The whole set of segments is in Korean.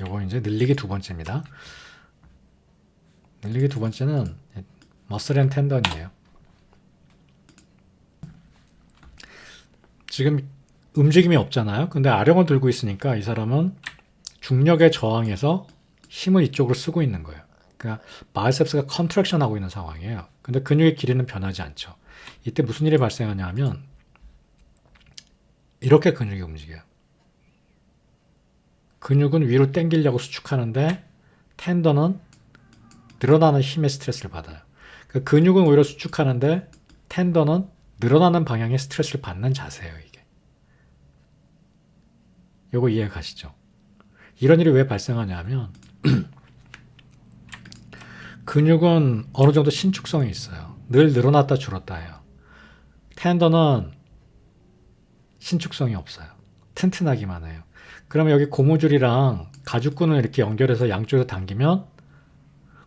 요거 이제 늘리기 두 번째입니다. 늘리기 두 번째는 머슬 앤 텐던이에요. 지금 움직임이 없잖아요. 근데 아령을 들고 있으니까 이 사람은 중력에 저항해서 힘을 이쪽으로 쓰고 있는 거예요. 그러니까 바이셉스가 컨트랙션 하고 있는 상황이에요. 근데 근육의 길이는 변하지 않죠. 이때 무슨 일이 발생하냐 하면 이렇게 근육이 움직여요. 근육은 위로 당기려고 수축하는데 텐던은 늘어나는 힘의 스트레스를 받아요. 그러니까 근육은 오히려 수축하는데 텐던은 늘어나는 방향의 스트레스를 받는 자세예요, 이게. 요거 이해 가시죠? 이런 일이 왜 발생하냐 하면 근육은 어느 정도 신축성이 있어요. 늘 늘어났다 줄었다 해요. 텐던은 신축성이 없어요. 튼튼하기만 해요. 그러면 여기 고무줄이랑 가죽끈을 이렇게 연결해서 양쪽에서 당기면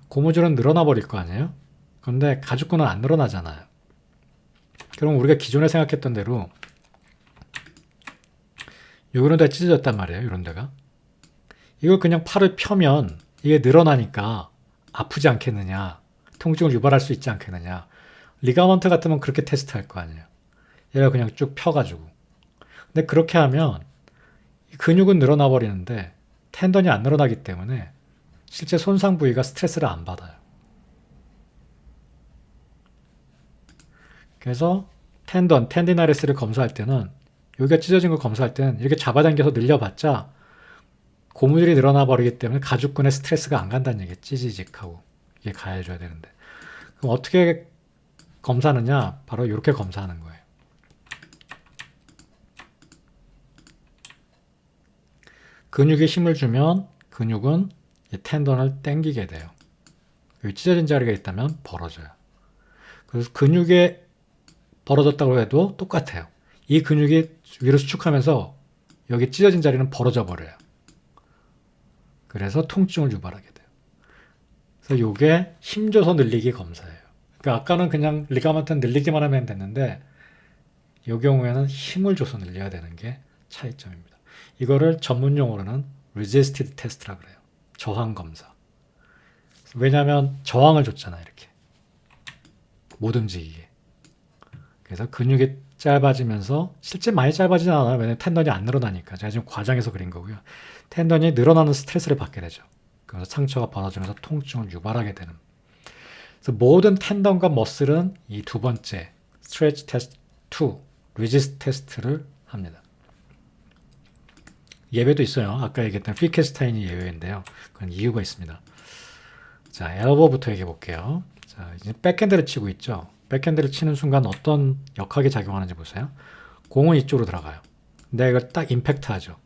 고무줄은 늘어나 버릴 거 아니에요? 그런데 가죽끈은 안 늘어나잖아요. 그럼 우리가 기존에 생각했던 대로 이런 데가 찢어졌단 말이에요. 이런 데가. 이걸 그냥 팔을 펴면 이게 늘어나니까 아프지 않겠느냐. 통증을 유발할 수 있지 않겠느냐. 리가먼트 같으면 그렇게 테스트할 거 아니에요. 얘가 그냥 쭉 펴가지고. 근데 그렇게 하면 근육은 늘어나 버리는데 텐던이 안 늘어나기 때문에 실제 손상 부위가 스트레스를 안 받아요. 그래서 텐디나리스를 검사할 때는 여기가 찢어진 걸 검사할 때는 이렇게 잡아당겨서 늘려봤자 고무줄이 늘어나 버리기 때문에 가죽끈에 스트레스가 안 간다는 얘기예요. 찌지직하고 이게 가해줘야 되는데. 그럼 어떻게 검사하느냐? 바로 이렇게 검사하는 거예요. 근육에 힘을 주면 근육은 이 텐던을 당기게 돼요. 여기 찢어진 자리가 있다면 벌어져요. 그래서 근육에 벌어졌다고 해도 똑같아요. 이 근육이 위로 수축하면서 여기 찢어진 자리는 벌어져 버려요. 그래서 통증을 유발하게 돼요. 그래서 이게 힘줘서 늘리기 검사예요. 그러니까 아까는 그냥 리가먼트는 늘리기만 하면 됐는데 이 경우에는 힘을 줘서 늘려야 되는 게 차이점입니다. 이거를 전문 용어로는 resisted test라고 그래요. 저항 검사. 왜냐하면 저항을 줬잖아요. 이렇게 못 움직이게. 그래서 근육이 짧아지면서 실제 많이 짧아지진 않아요. 왜냐하면 텐던이 안 늘어나니까. 제가 지금 과장해서 그린 거고요. 텐던이 늘어나는 스트레스를 받게 되죠. 그래서 상처가 벌어지면서 통증을 유발하게 되는. 그래서 모든 텐던과 머슬은 이 두 번째 스트레치 테스트 2, 리지스트 테스트를 합니다. 예외도 있어요. 아까 얘기했던 피케스타인이 예외인데요. 그건 이유가 있습니다. 자, 엘보부터 얘기해 볼게요. 자, 이제 백핸드를 치고 있죠. 백핸드를 치는 순간 어떤 역학이 작용하는지 보세요. 공은 이쪽으로 들어가요. 근데 이걸 딱 임팩트 하죠.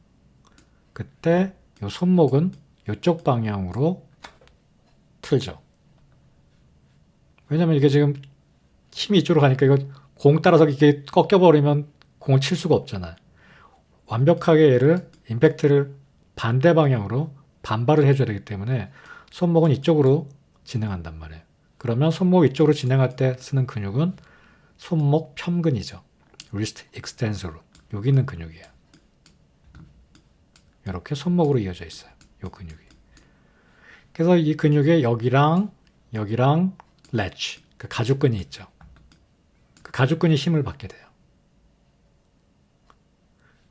그때 이 손목은 이쪽 방향으로 틀죠. 왜냐면 이게 지금 힘이 이쪽으로 가니까 이거 공 따라서 이렇게 꺾여버리면 공을 칠 수가 없잖아요. 완벽하게 얘를 임팩트를 반대 방향으로 반발을 해줘야 되기 때문에 손목은 이쪽으로 진행한단 말이에요. 그러면 손목 이쪽으로 진행할 때 쓰는 근육은 손목 편근이죠. wrist extensor로. 여기 있는 근육이에요. 이렇게 손목으로 이어져 있어요. 이 근육이. 그래서 이 근육에 여기랑 latch, 그 가죽끈이 있죠. 그 가죽끈이 힘을 받게 돼요.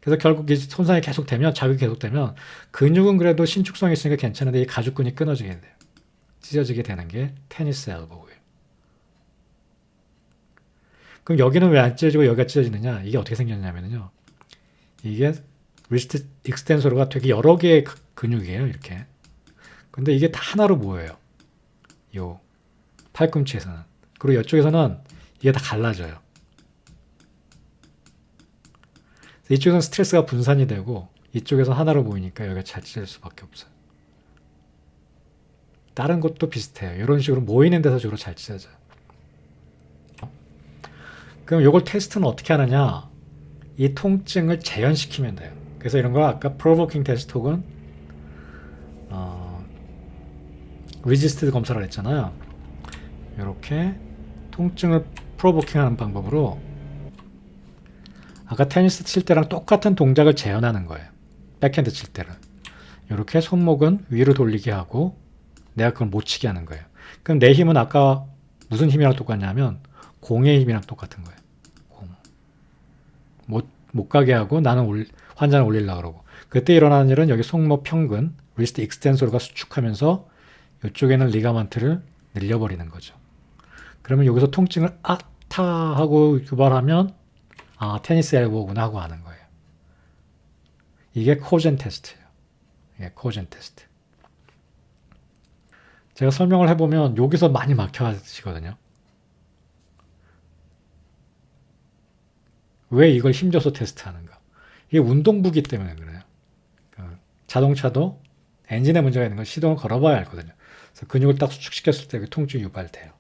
그래서 결국 이 손상이 계속되면, 자극이 계속되면 근육은 그래도 신축성이 있으니까 괜찮은데 이 가죽끈이 끊어지게 돼요. 찢어지게 되는 게 테니스 엘보고요. 그럼 여기는 왜 안 찢어지고 여기가 찢어지느냐? 이게 어떻게 생겼냐면요. 이게 리스트 익스텐서로가 되게 여러 개의 근육이에요. 이렇게. 근데 이게 다 하나로 모여요. 요 팔꿈치에서는. 그리고 이쪽에서는 이게 다 갈라져요. 이쪽에서는 스트레스가 분산이 되고 이쪽에서 하나로 모이니까 여기가 잘 찢어질 수밖에 없어요. 다른 것도 비슷해요. 이런 식으로 모이는 데서 주로 잘 찢어져요. 그럼 이걸 테스트는 어떻게 하느냐? 이 통증을 재현시키면 돼요. 그래서 이런 거 아까 provoking 테스트 혹은 resisted 검사를 했잖아요. 이렇게 통증을 provoking 하는 방법으로 아까 테니스 칠 때랑 똑같은 동작을 재현하는 거예요. 백핸드 칠 때는. 이렇게 손목은 위로 돌리게 하고 내가 그걸 못 치게 하는 거예요. 그럼 내 힘은 아까 무슨 힘이랑 똑같냐면 공의 힘이랑 똑같은 거예요. 공. 못 가게 하고 나는 환자를 올리려고 그러고 그때 일어나는 일은 여기 손목 평근, 리스트 익스텐소르가 수축하면서 이쪽에는 리가먼트를 늘려버리는 거죠. 그러면 여기서 통증을 아타 하고 유발하면 테니스 엘보구나 하고 아는 거예요. 이게 코젠 테스트예요. 이게 코젠 테스트. 제가 설명을 해보면 여기서 많이 막혀 하시거든요. 왜 이걸 힘줘서 테스트하는가? 이게 운동부기 때문에 그래요. 자동차도 엔진에 문제가 있는 건 시동을 걸어봐야 알거든요. 그래서 근육을 딱 수축시켰을 때 통증이 유발돼요.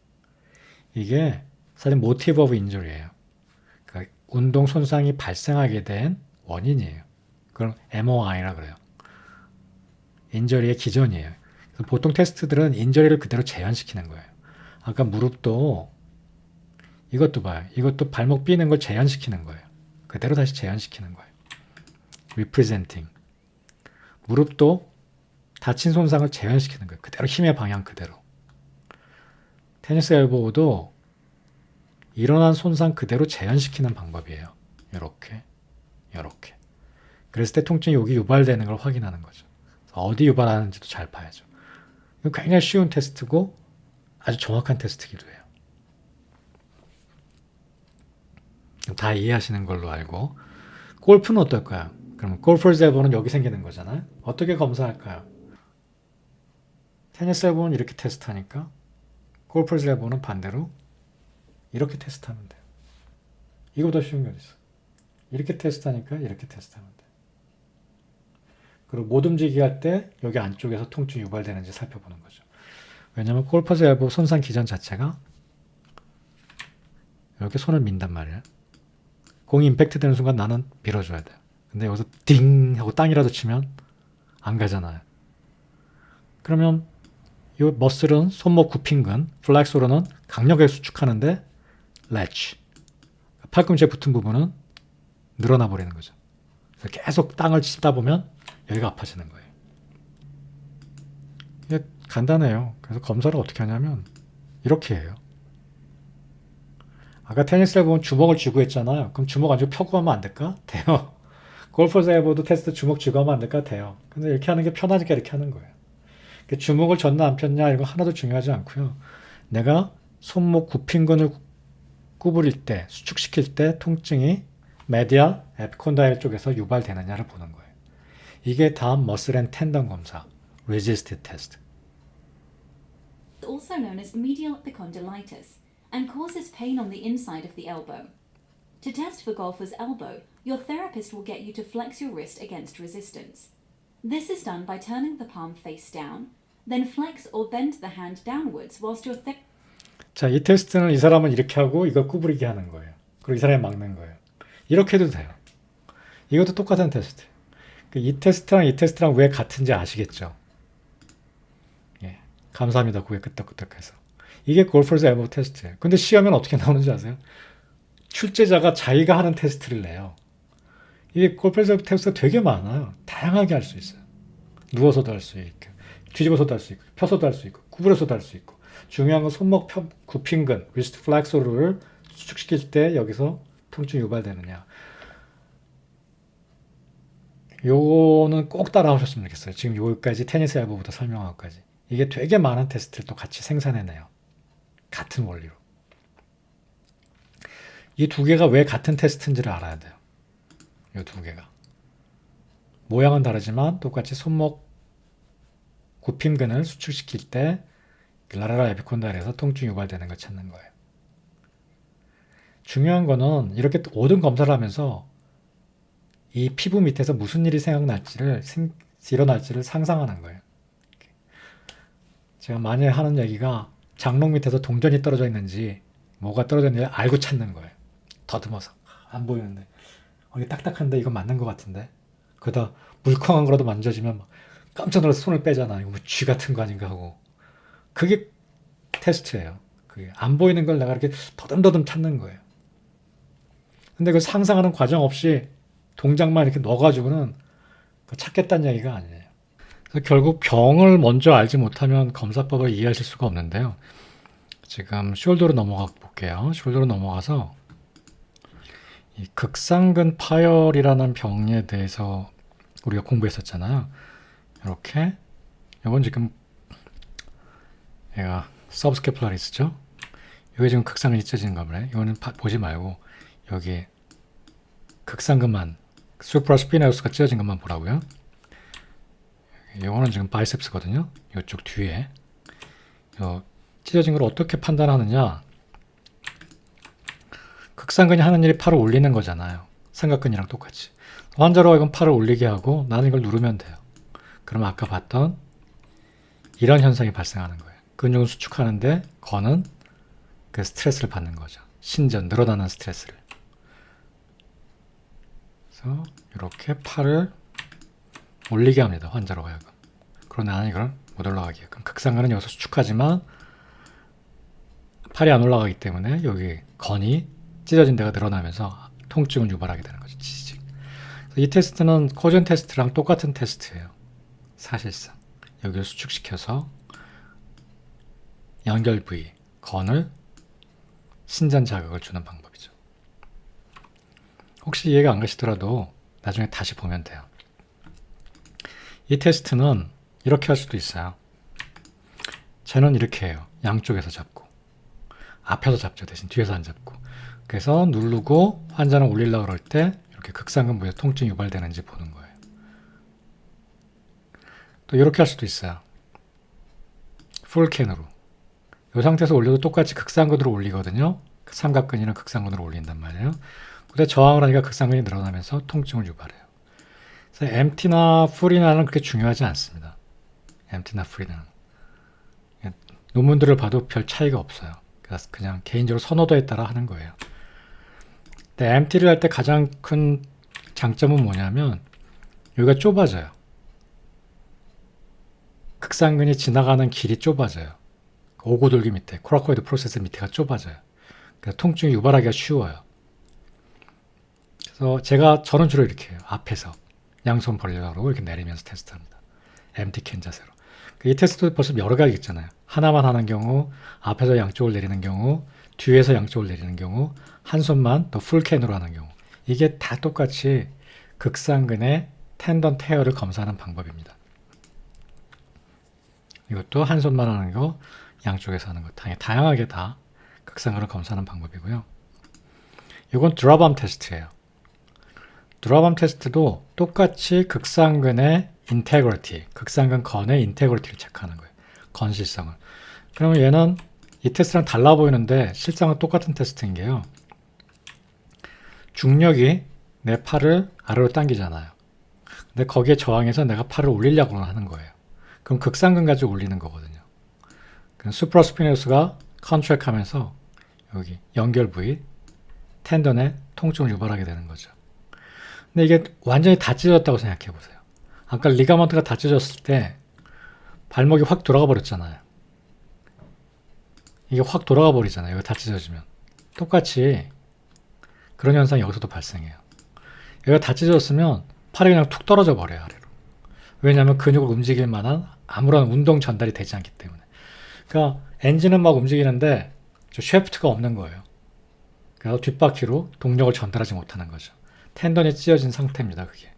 이게 사실 모티브 오브 인jury예요. 그러니까 운동 손상이 발생하게 된 원인이에요. 그걸 MOI라 그래요. 인저리의 기전이에요. 그래서 보통 테스트들은 인저리를 그대로 재현시키는 거예요. 아까 무릎도 이것도 봐요. 이것도 발목 삐는 걸 재현시키는 거예요. 그대로 다시 재현시키는 거예요. representing. 무릎도 다친 손상을 재현시키는 거예요. 그대로 힘의 방향 그대로. 테니스 엘보우도 일어난 손상 그대로 재현시키는 방법이에요. 이렇게, 이렇게. 그랬을 때 통증이 여기 유발되는 걸 확인하는 거죠. 어디 유발하는지도 잘 봐야죠. 이거 굉장히 쉬운 테스트고 아주 정확한 테스트이기도 해요. 다 이해하시는 걸로 알고 골프는 어떨까요? 그럼 골퍼즈 엘보는 여기 생기는 거잖아요. 어떻게 검사할까요? 테니스 엘보는 이렇게 테스트하니까 골퍼즈 엘보는 반대로 이렇게 테스트하면 돼요. 이거보다 쉬운 게 어딨어. 이렇게 테스트하니까 이렇게 테스트하면 돼요. 그리고 못 움직이게 할 때 여기 안쪽에서 통증이 유발되는지 살펴보는 거죠. 왜냐하면 골퍼즈 엘보 손상 기전 자체가 이렇게 손을 민단 말이에요. 공이 임팩트 되는 순간 나는 밀어줘야 돼요. 근데 여기서 띵 하고 땅이라도 치면 안 가잖아요. 그러면 이 머슬은 손목 굽힌근, 플렉서로는 강력하게 수축하는데 렛치, 팔꿈치에 붙은 부분은 늘어나 버리는 거죠. 그래서 계속 땅을 치다 보면 여기가 아파지는 거예요. 이게 간단해요. 그래서 검사를 어떻게 하냐면 이렇게 해요. 아까 테니스를 보면 주먹을 쥐고 했잖아요. 그럼 주먹 안 쥐고 펴고 하면 안 될까? 돼요. 골퍼즈 엘보도 테스트 주먹 쥐고 하면 안 될까? 돼요. 근데 이렇게 하는 게 편하니까 이렇게 하는 거예요. 주먹을 졌나 안 폈냐 이거 하나도 중요하지 않고요. 내가 손목 굽힌근을 구부릴 때, 수축시킬 때 통증이 메디아, 에피콘다일 쪽에서 유발되느냐를 보는 거예요. 이게 다음 머슬 앤 텐던 검사, resisted test. Also known as medial epicondylitis and causes pain on the inside of the elbow. To test for golfer's elbow, your therapist will get you to flex your wrist against resistance. This is done by turning the palm face down, then flex or bend the hand downwards whilst your 자, 이 테스트는 이 사람은 이렇게 하고 이거 구부리게 하는 거예요. 그리고 이 사람이 막는 거예요. 이렇게 해도 돼요. 이것도 똑같은 테스트. 이 테스트랑 이 테스트랑 왜 같은지 아시겠죠? 예, 감사합니다. 고개 끄덕끄덕해서. 이게 골퍼즈 엘보 테스트예요. 근데 시험에는 어떻게 나오는지 아세요? 출제자가 자기가 하는 테스트를 내요. 이게 골퍼즈 엘보 테스트가 되게 많아요. 다양하게 할 수 있어요. 누워서도 할 수 있고, 뒤집어서도 할 수 있고, 펴서도 할 수 있고, 구부려서도 할 수 있고. 중요한 건 손목 굽힌근, 리스트 플렉서를 수축시킬 때 여기서 통증이 유발되느냐. 요거는 꼭 따라 하셨으면 좋겠어요. 지금 여기까지 테니스 엘보부터 설명한 것까지. 이게 되게 많은 테스트를 또 같이 생산해내요. 같은 원리로. 이 두 개가 왜 같은 테스트인지를 알아야 돼요. 이 두 개가. 모양은 다르지만 똑같이 손목 굽힘근을 수축시킬 때 라라라 에피콘다일에서 통증이 유발되는 걸 찾는 거예요. 중요한 거는 이렇게 모든 검사를 하면서 이 피부 밑에서 무슨 일이 일어날지를 상상하는 거예요. 제가 많이 하는 얘기가 장롱 밑에서 동전이 떨어져 있는지 뭐가 떨어져 있는지 알고 찾는 거예요. 더듬어서 안 보이는데 이게 딱딱한데 이거 맞는 것 같은데 그러다 물컹한 거라도 만져지면 막 깜짝 놀라서 손을 빼잖아. 이거 뭐 쥐 같은 거 아닌가 하고. 그게 테스트예요. 그게 안 보이는 걸 내가 이렇게 더듬더듬 찾는 거예요. 근데 그 상상하는 과정 없이 동작만 이렇게 넣어가지고는 찾겠다는 얘기가 아니에요. 그래서 결국 병을 먼저 알지 못하면 검사법을 이해하실 수가 없는데요. 지금 숄더로 넘어가 볼게요. 숄더로 넘어가서 이 극상근 파열이라는 병에 대해서 우리가 공부했었잖아요. 이렇게 이건 지금 얘가 서브스캐플라리스죠. 이게 지금 극상근이 찢어지는 거네. 이거는 보지 말고 여기 극상근만 수프라스피네우스가 찢어진 것만 보라고요. 이거는 지금 바이셉스거든요. 이쪽 뒤에 요 찢어진 걸 어떻게 판단하느냐. 극상근이 하는 일이 팔을 올리는 거잖아요. 삼각근이랑 똑같이. 환자로 이건 팔을 올리게 하고 나는 이걸 누르면 돼요. 그러면 아까 봤던 이런 현상이 발생하는 거예요. 근육을 수축하는데 거는 그 스트레스를 받는 거죠. 신전, 늘어나는 스트레스를. 그래서 이렇게 팔을 올리게 합니다. 환자로 하여금. 그러나 나는 이걸 못 올라가게. 그럼 극상근은 여기서 수축하지만 팔이 안 올라가기 때문에 여기 건이 찢어진 데가 늘어나면서 통증을 유발하게 되는 거죠. 지지직. 이 테스트는 코전 테스트랑 똑같은 테스트예요. 사실상 여기를 수축시켜서 연결 부위, 건을 신전 자극을 주는 방법이죠. 혹시 이해가 안 가시더라도 나중에 다시 보면 돼요. 이 테스트는 이렇게 할 수도 있어요. 쟤는 이렇게 해요. 양쪽에서 잡고 앞에서 잡죠. 대신 뒤에서 안 잡고. 그래서 누르고 환자는 올리려고 그럴 때 이렇게 극상근 부위에 통증이 유발되는지 보는 거예요. 또 이렇게 할 수도 있어요. 풀캔으로. 이 상태에서 올려도 똑같이 극상근으로 올리거든요. 삼각근이나 극상근으로 올린단 말이에요. 근데 저항을 하니까 극상근이 늘어나면서 통증을 유발해요. 그래서 엠티나 풀이나는 그렇게 중요하지 않습니다. 엠티나 풀이나는. 논문들을 봐도 별 차이가 없어요. 그래서 그냥 개인적으로 선호도에 따라 하는 거예요. 근데 엠티를 할 때 가장 큰 장점은 뭐냐면 여기가 좁아져요. 극상근이 지나가는 길이 좁아져요. 오고돌기 밑에, 코라코이드 프로세스 밑에가 좁아져요. 그래서 통증이 유발하기가 쉬워요. 그래서 저는 주로 이렇게 해요. 앞에서 양손 벌려고 이렇게 내리면서 테스트합니다. MT 캔 자세로. 이 테스트도 벌써 여러 가지 있잖아요. 하나만 하는 경우, 앞에서 양쪽을 내리는 경우, 뒤에서 양쪽을 내리는 경우, 한 손만 더 풀캔으로 하는 경우. 이게 다 똑같이 극상근의 텐던 테어를 검사하는 방법입니다. 이것도 한 손만 하는 거, 양쪽에서 하는 거. 다양하게 다 극상근을 검사하는 방법이고요. 이건 드랍암 테스트예요. 드랍암 테스트도 똑같이 극상근의 인테그리티, 극상근 건의 인테그리티를 체크하는 거예요. 건실성을. 그러면 얘는 이 테스트랑 달라 보이는데 실상은 똑같은 테스트인 게요. 중력이 내 팔을 아래로 당기잖아요. 근데 거기에 저항해서 내가 팔을 올리려고 하는 거예요. 그럼 극상근 가지고 올리는 거거든요. 그럼 수프라스피네우스가 컨트랙 하면서 여기 연결 부위, 텐던에 통증을 유발하게 되는 거죠. 근데 이게 완전히 다 찢어졌다고 생각해 보세요. 아까 리가먼트가 다 찢어졌을 때 발목이 확 돌아가 버렸잖아요. 이게 확 돌아가 버리잖아요. 여기 다 찢어지면. 똑같이 그런 현상이 여기서도 발생해요. 여기가 다 찢어졌으면 팔이 그냥 툭 떨어져 버려요. 아래로. 왜냐하면 근육을 움직일 만한 아무런 운동 전달이 되지 않기 때문에. 그러니까 엔진은 막 움직이는데 저 쉐프트가 없는 거예요. 그래서 뒷바퀴로 동력을 전달하지 못하는 거죠. 텐던이 찢어진 상태입니다. 그게.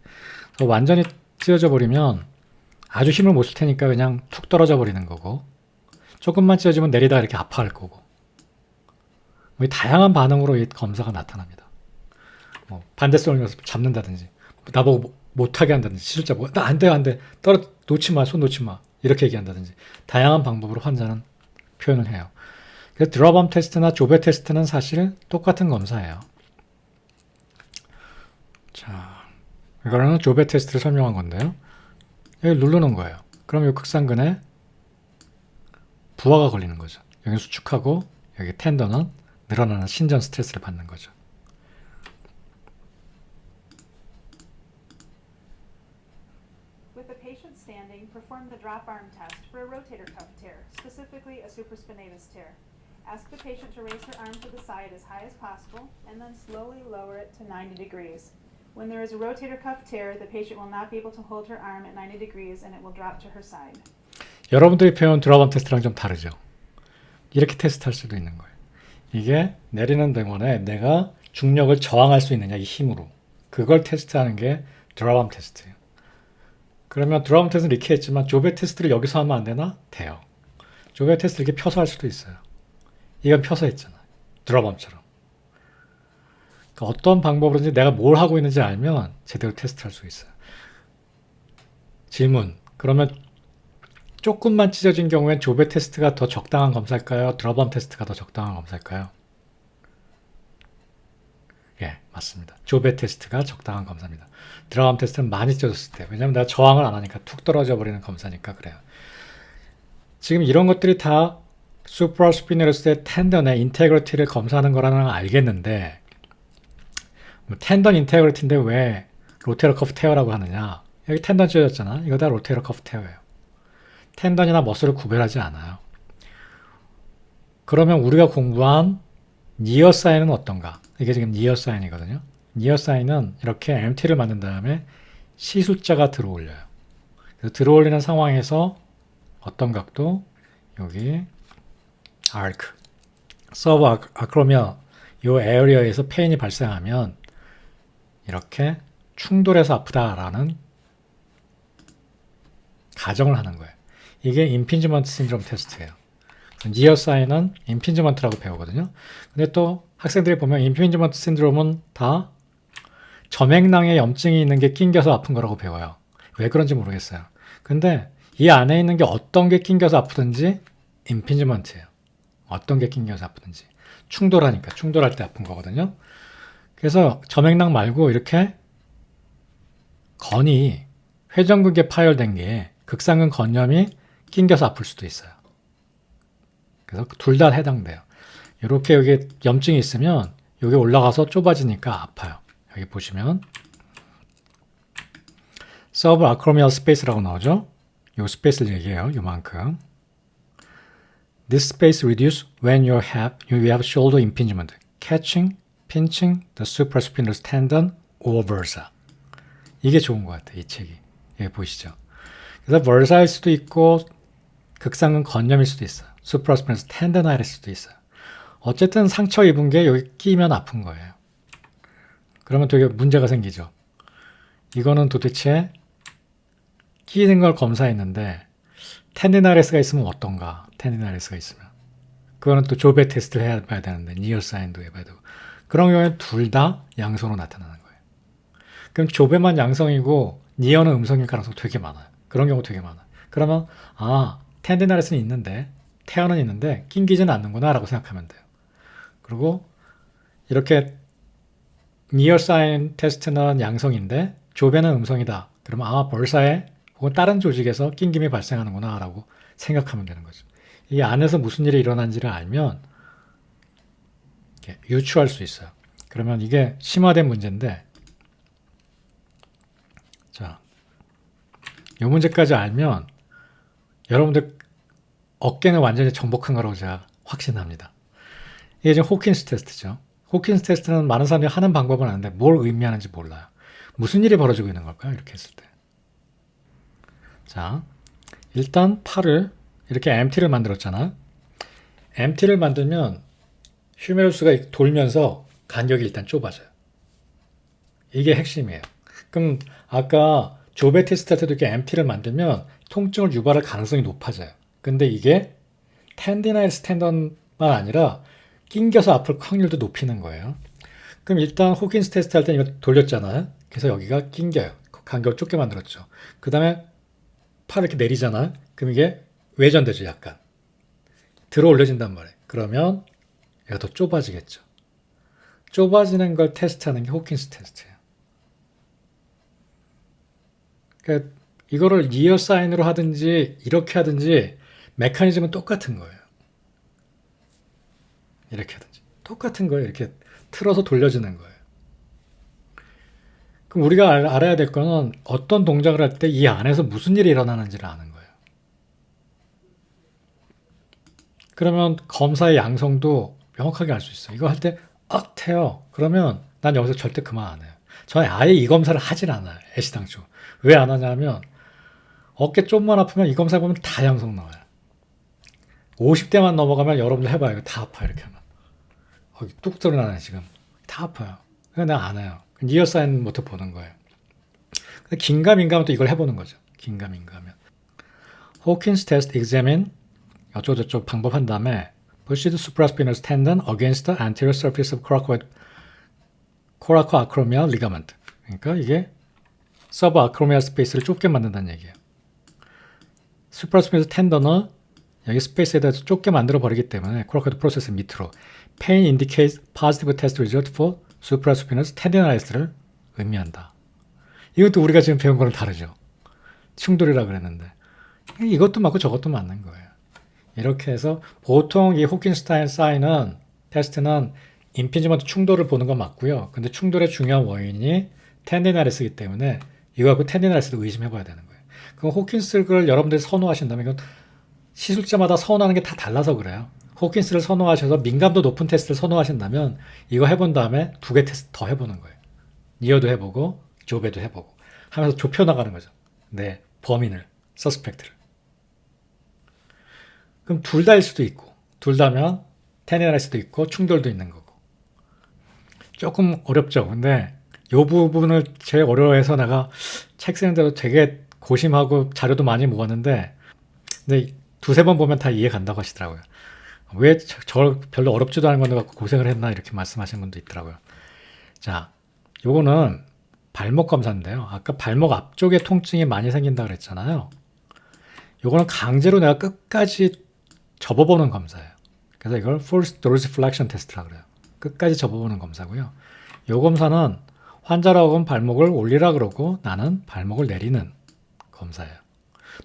완전히 찢어져 버리면 아주 힘을 못 쓸 테니까 그냥 툭 떨어져 버리는 거고, 조금만 찢어지면 내리다가 이렇게 아파할 거고, 뭐 다양한 반응으로 이 검사가 나타납니다. 뭐 반대손을 잡는다든지, 나보고 못하게 한다든지, 실자 보고 나 안 돼, 안 돼, 놓지 마, 손 놓지 마, 이렇게 얘기한다든지, 다양한 방법으로 환자는 표현을 해요. 그래서 드랍암 테스트나 조베 테스트는 사실 똑같은 검사예요. 자, 이거는 조베 테스트를 설명한 건데요. 여기 누르는 거예요. 그럼 이 극상근에 부하가 걸리는 거죠. 여기 수축하고 여기 텐던은 늘어나는 신전 스트레스를 받는 거죠. With the patient standing, perform the drop arm test for a rotator cuff tear, specifically a supraspinatus tear. Ask the patient to raise her arm to the side as high as possible and then slowly lower it to 90 degrees. When there is a rotator cuff tear, the patient will not be able to hold her arm at 90 degrees and it will drop to her side. 여러분들이 배운 드랍암 테스트랑 좀 다르죠. 이렇게 테스트할 수도 있는 거예요. 이게 내리는 동안에 내가 중력을 저항할 수 있느냐, 이 힘으로. 그걸 테스트하는 게 드랍암 테스트예요. 그러면 드랍암 테스트는 이렇게 했지만 조베 테스트를 여기서 하면 안 되나? 돼요. 조베 테스트 이렇게 펴서 할 수도 있어요. 이건 펴서 했잖아. 드랍암처럼. 그러니까 어떤 방법으로든지 내가 뭘 하고 있는지 알면 제대로 테스트할 수 있어요. 질문. 그러면 조금만 찢어진 경우엔 조베 테스트가 더 적당한 검사일까요? 드랍암 테스트가 더 적당한 검사일까요? 예, 맞습니다. 조베 테스트가 적당한 검사입니다. 드랍암 테스트는 많이 찢어졌을 때. 왜냐면 내가 저항을 안 하니까 툭 떨어져 버리는 검사니까 그래요. 지금 이런 것들이 다 수프라스피너러스의 텐던의 인테그리티를 검사하는 거라는 걸 알겠는데 텐던 인테그리티인데 왜 로테러 커프 테어라고 하느냐? 여기 텐던 찢어졌잖아. 이거 다 로테러 커프 테어예요. 텐던이나 머슬을 구별하지 않아요. 그러면 우리가 공부한 니어 사인은 어떤가? 이게 지금 니어 사인이거든요. 니어 사인은 이렇게 MT를 만든 다음에 C 숫자가 들어올려요. 그래서 들어올리는 상황에서 어떤 각도? 여기 arc, 서브 아크로미아 이 에어리어에서 페인이 발생하면 이렇게 충돌해서 아프다라는 가정을 하는 거예요. 이게 임핀지먼트 신드롬 테스트예요. 니어 사인은 임핀지먼트라고 배우거든요. 근데 또 학생들이 보면 임핀지먼트 신드롬은 다 점액낭에 염증이 있는 게 낑겨서 아픈 거라고 배워요. 왜 그런지 모르겠어요. 근데 이 안에 있는 게 어떤 게 낑겨서 아프든지 임핀지먼트예요. 어떤 게 낑겨서 아프든지. 충돌하니까 충돌할 때 아픈 거거든요. 그래서 점액낭 말고 이렇게 건이 회전근개 파열된 게 극상근 건염이 낑겨서 아플 수도 있어요. 그래서 둘 다 해당돼요. 이렇게 여기 염증이 있으면 여기 올라가서 좁아지니까 아파요. 여기 보시면 서브 아크로미얼 스페이스라고 나오죠. 요 스페이스를 얘기해요. 요만큼. This space reduce when you have shoulder impingement, catching, pinching the supraspinatus tendon or versa. 이게 좋은 것 같아요. 이 책이. 여기 보이시죠? 그래서 versa일 수도 있고 극상근 건염일 수도 있어요. supraspinatus tendonitis 수도 있어요. 어쨌든 상처 입은 게 여기 끼면 아픈 거예요. 그러면 되게 문제가 생기죠. 이거는 도대체 끼는 걸 검사했는데 텐디나리스가 있으면 어떤가? 텐디나리스가 있으면. 그거는 또 조베 테스트를 해봐야 되는데 니어 사인도 해봐야 되고. 그런 경우에 둘 다 양성으로 나타나는 거예요. 그럼 조베만 양성이고 니어는 음성일 가능성이 되게 많아요. 그런 경우 되게 많아요. 그러면 텐디나리스는 있는데 테어는 있는데 낑기지는 않는구나 라고 생각하면 돼요. 그리고 이렇게 니어 사인 테스트는 양성인데 조베는 음성이다. 그러면 벌사에 혹은 다른 조직에서 낑김이 발생하는구나 라고 생각하면 되는 거죠. 이 안에서 무슨 일이 일어난지를 알면 유추할 수 있어요. 그러면 이게 심화된 문제인데 자, 이 문제까지 알면 여러분들 어깨는 완전히 정복한 거라고 제가 확신합니다. 이게 지금 호킨스 테스트죠. 호킨스 테스트는 많은 사람들이 하는 방법은 아는데 뭘 의미하는지 몰라요. 무슨 일이 벌어지고 있는 걸까요? 이렇게 했을 때. 자, 일단 팔을 이렇게 MT를 만들었잖아. MT를 만들면 휴메루스가 돌면서 간격이 일단 좁아져요. 이게 핵심이에요. 그럼 아까 조베 테스트 할 때도 이렇게 MT를 만들면 통증을 유발할 가능성이 높아져요. 근데 이게 텐디나이스 텐던만 아니라 낑겨서 아플 확률도 높이는 거예요. 그럼 일단 호킨스 테스트 할 때 이거 돌렸잖아요. 그래서 여기가 낑겨요. 간격을 좁게 만들었죠. 그 다음에 팔을 이렇게 내리잖아요. 그럼 이게 외전되죠. 약간. 들어 올려진단 말이에요. 그러면 얘가 더 좁아지겠죠. 좁아지는 걸 테스트하는 게 호킨스 테스트예요. 그러니까 이거를 니어 사인으로 하든지 이렇게 하든지 메커니즘은 똑같은 거예요. 이렇게 하든지. 똑같은 거예요. 이렇게 틀어서 돌려주는 거예요. 그럼 우리가 알아야 될 거는 어떤 동작을 할 때 이 안에서 무슨 일이 일어나는지를 아는 거예요. 그러면 검사의 양성도 명확하게 알 수 있어요. 이거 할 때 태워. 그러면 난 여기서 절대 그만 안 해요. 저는 아예 이 검사를 하질 않아요. 애시당초. 왜 안 하냐면 어깨 좀만 아프면 이 검사 보면 다 양성 나와요. 50대만 넘어가면 여러분들 해봐요. 이거 다 아파요. 이렇게 하면. 뚝 소리 나네 지금. 다 아파요. 그래서 내가 안 해요. 니어사인부터 보는 거예요. 근데 긴가민가하면 또 이걸 해보는 거죠. 긴가민가하면. 호킨스 테스트 examine 어쩌고저쩌고 방법 한 다음에 proceed supraspinous tendon against the anterior surface of coracoacromial ligament. 그러니까 이게 서브아크로미얼 스페이스를 좁게 만든다는 얘기예요. supraspinous tendon을 여기 스페이스에 대해서 좁게 만들어 버리기 때문에 코라코이드 프로세스 밑으로 pain indicates positive test result for supraspinous tendinitis를 의미한다. 이것도 우리가 지금 배운 거랑 다르죠. 충돌이라 그랬는데 이것도 맞고 저것도 맞는 거예요. 이렇게 해서 보통 이 호킨스타인 사인은 테스트는 임피지먼트 충돌을 보는 건 맞고요. 근데 충돌의 중요한 원인이 텐디나리스이기 때문에 이거 갖고 텐디나리스도 의심해 봐야 되는 거예요. 그럼 호킨스를 여러분들이 선호하신다면 이건 시술자마다 선호하는 게 다 달라서 그래요. 호킨스를 선호하셔서 민감도 높은 테스트를 선호하신다면 이거 해본 다음에 2개 테스트 더 해보는 거예요. 니어도 해보고 조베도 해보고 하면서 좁혀나가는 거죠. 네, 범인을, 서스펙트를. 그럼 둘 다일 수도 있고 둘 다면 테니나리스도 있고 충돌도 있는 거고. 조금 어렵죠. 근데 이 부분을 제일 어려워해서 내가 책 쓰는데도 되게 고심하고 자료도 많이 모았는데 근데 2-3번 보면 다 이해 간다고 하시더라고요. 왜 저 별로 어렵지도 않은 건데 갖고 고생을 했나 이렇게 말씀하시는 분도 있더라고요. 자, 요거는 발목 검사인데요. 아까 발목 앞쪽에 통증이 많이 생긴다 그랬잖아요. 요거는 강제로 내가 끝까지 접어보는 검사예요. 그래서 이걸 Forced Dorsiflexion Test라고 그래요. 끝까지 접어보는 검사고요. 요 검사는 환자라고는 발목을 올리라 그러고 나는 발목을 내리는 검사예요.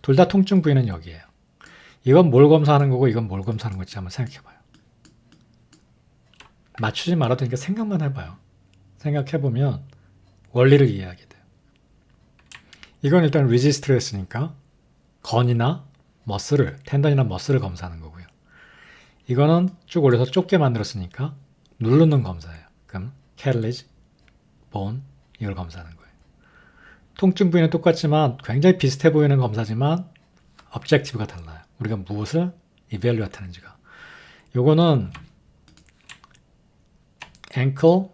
둘 다 통증 부위는 여기예요. 이건 뭘 검사하는 거고 이건 뭘 검사하는 건지 한번 생각해봐요. 맞추지 말아도 되니까 생각만 해봐요. 생각해보면 원리를 이해하게 돼요. 이건 일단 리지스트레스니까 건이나 머슬을, 텐던이나 머슬을 검사하는 거고요. 이거는 쭉 올려서 좁게 만들었으니까 누르는 검사예요. 그럼 cartilage, bone 이걸 검사하는 거예요. 통증 부위는 똑같지만 굉장히 비슷해 보이는 검사지만 objective가 달라요. 우리가 무엇을 evaluate 하는지가. 요거는 ankle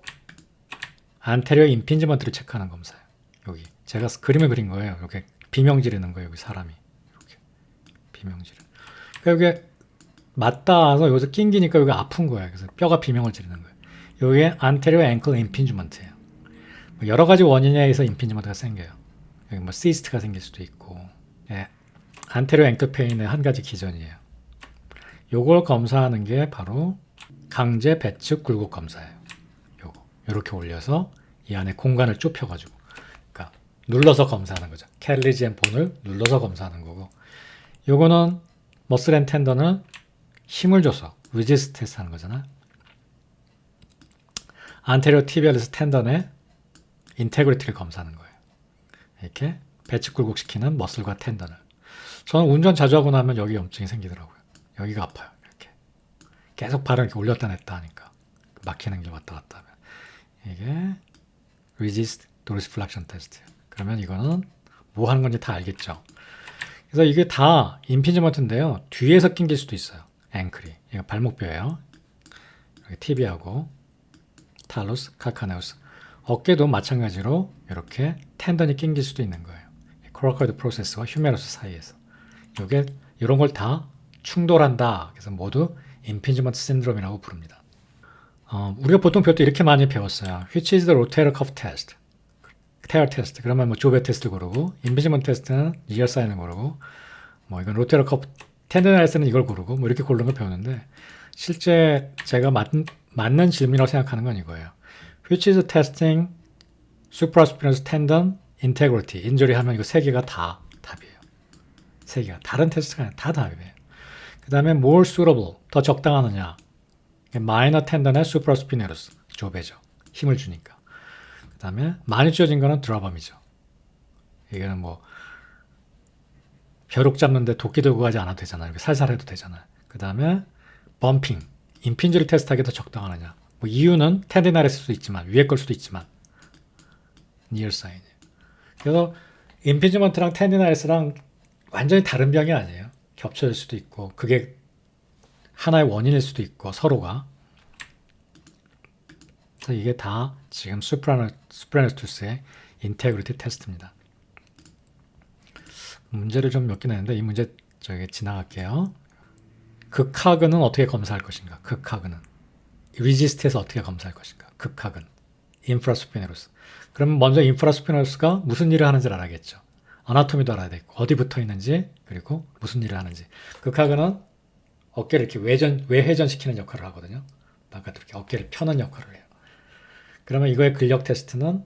anterior impeachment를 체크하는 검사예요. 여기 제가 그림을 그린 거예요. 이렇게 비명 지르는 거예요. 여기 사람이 이렇게 비명 지르. 그러니까 여기 맞닿아서 여기서 낑기니까 여기 아픈 거예요. 그래서 뼈가 비명을 지르는 거예요. 여기에 anterior ankle impingement예요. 여러 가지 원인에 의해서 임피지먼트가 생겨요. 여기 뭐 시스트가 생길 수도 있고, 예, anterior ankle pain의 한 가지 기전이에요. 요걸 검사하는 게 바로 강제 배측 굴곡 검사예요. 요거 이렇게 올려서 이 안에 공간을 좁혀가지고, 그러니까 눌러서 검사하는 거죠. cartilage and bone을 눌러서 검사하는 거고, 요거는 머슬 앤 텐던을 힘을 줘서 resist 테스트 하는 거잖아. anterior tibialis tendon의 인테그리티를 검사하는 거예요. 이렇게 배측 굴곡시키는 머슬과 텐던을. 저는 운전 자주 하고 나면 여기 염증이 생기더라고요. 여기가 아파요. 이렇게 계속 발을 이렇게 올렸다 냈다 하니까 막히는 길 왔다 갔다 하면 이게 resist dorsiflexion test. 그러면 이거는 뭐 하는 건지 다 알겠죠. 그래서 이게 다 임피지먼트인데요. 뒤에서 낑길 수도 있어요. 앵클이. 이거 발목뼈예요. 여기 티비하고 탈로스, 칼카네우스. 어깨도 마찬가지로 이렇게 텐던이 낑길 수도 있는 거예요. 코라코이드 프로세스와 휴메러스 사이에서. 이게 이런 걸 다 충돌한다. 그래서 모두 임피지먼트 신드롬이라고 부릅니다. 우리가 보통 별도 이렇게 많이 배웠어요. Which is the rotator cuff test? 테어 테스트. 그러면 뭐 조베 테스트 고르고, 임피지먼트 테스트는 리얼 사인을 고르고, 뭐 이건 로테러 커프 텐더나이스는 이걸 고르고, 뭐 이렇게 고르는 걸 배우는데 실제 제가 맞는 질문이라고 생각하는 건 이거예요. Which is testing supraspinous tendon integrity, 인jury 하면 이거 세 개가 다 답이에요. 세 개가. 다른 테스트가 아니라 다 답이에요. 그 다음에 more suitable, 더 적당하느냐. minor tendon의 supraspinatus, 조배죠. 힘을 주니까. 그 다음에 많이 쥐어진 거는 드라범이죠. 이거는 뭐 벼룩 잡는데 도끼 들고 가지 않아도 되잖아요. 이렇게 살살 해도 되잖아요. 그 다음에 범핑, 임핀지를 테스트하기 더 적당하느냐. 뭐 이유는 텐디나릴 수도 있지만, 위에 걸 수도 있지만, near 사인이에요. 그래서 임피지먼트랑 텐디나이스랑 완전히 다른 병이 아니에요. 겹쳐질 수도 있고 그게 하나의 원인일 수도 있고 서로가. 그래서 이게 다 지금 수프라노투스의 인테그리티 테스트입니다. 문제를 좀 몇 개 내는데 이 문제 저기 지나갈게요. 극하근은 어떻게 검사할 것인가? 극하근은 리지스트에서 어떻게 검사할 것인가? 극하근 인프라스피네로스. 그럼 먼저 인프라스피네로스가 무슨 일을 하는지를 알아야겠죠. 아나토미도 알아야 되고 어디 붙어 있는지 그리고 무슨 일을 하는지. 극하근은 어깨를 이렇게 외회전시키는 역할을 하거든요. 바깥으로 이렇게 어깨를 펴는 역할을 해요. 그러면 이거의 근력 테스트는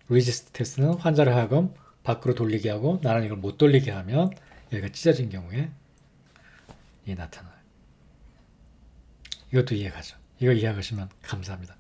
리지스트 테스트는 환자를 하여금 밖으로 돌리게 하고 나는 이걸 못 돌리게 하면 여기가 찢어진 경우에 이게 나타나요. 이것도 이해가죠. 이거 이해하시면 감사합니다.